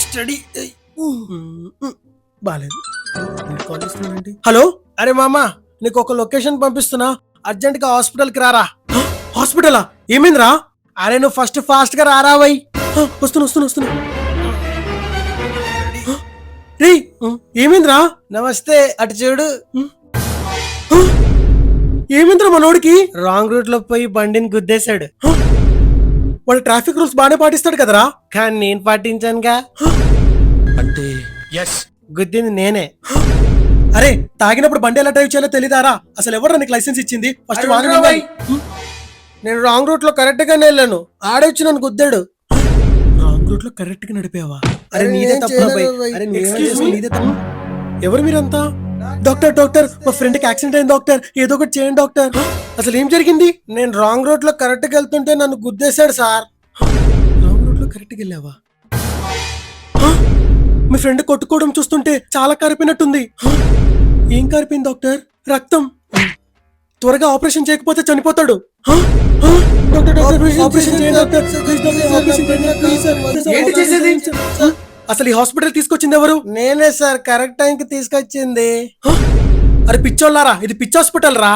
Study బాలేదు. Hello, అరే మామా, నీకు ఒక లొకేషన్ పంపిస్తున్నా, అర్జెంట్ గా హాస్పిటల్ కి రారా. హాస్పిటలా? ఏమైందిరా? అరే నువ్వు ఫస్ట్ ఫాస్ట్ గా రారా వై. వస్తున్నా. రే ఏమైందిరా? నమస్తే, అటు చూడు. ఏమైందిరా మనోడికి? రాంగ్ రూట్ లో పోయి బండిని గుద్దేశాడు. వాడు ట్రాఫిక్ రూల్స్ బాగానే పాటిస్తాడు కదరా, కానీ నేను పాటించానుగా. అంటే ఎస్, గుద్దింది నేనే. అరే తాగినప్పుడు బండి ఎలా డ్రైవ్ చేయాలో తెలీదారా? అసలు ఎవరు నీకు లైసెన్స్ ఇచ్చింది? ఫస్ట్ నేను రాంగ్ రూట్ లో కరెక్ట్ గానే వెళ్ళాను, ఆడొచ్చి నన్ను గుద్దాడు. రాంగ్ రూట్ లో కరెక్ట్ గా నడిపావా? అరే నీదే తప్పు. ఎవరు మీరంతా? డాక్టర్ మా ఫ్రెండ్ కి యాక్సిడెంట్ అయింది డాక్టర్, ఏదో ఒకటి చేయండి డాక్టర్. అసలు ఏం జరిగింది? నేను రాంగ్ రూట్ లో కరెక్ట్ గా వెళ్తుంటే నన్ను గుద్దేశాడు సార్. రాంగ్ రూట్ లో కరెక్ట్ గా వెళ్ళావా? మీ ఫ్రెండ్ కొట్టుకోవడం చూస్తుంటే చాలా కారిపోయినట్టుంది. ఏం కారిపోయింది డాక్టర్? రక్తం. త్వరగా ఆపరేషన్ చేయకపోతే చనిపోతాడు. అసలు ఈ హాస్పిటల్ తీసుకొచ్చింది ఎవరు? నేనే సార్, కరెక్ట్ టైంకి తీసుకొచ్చింది. అరే పిచ్చోళ్ళారా, ఇది పిచ్చి హాస్పిటల్ రా.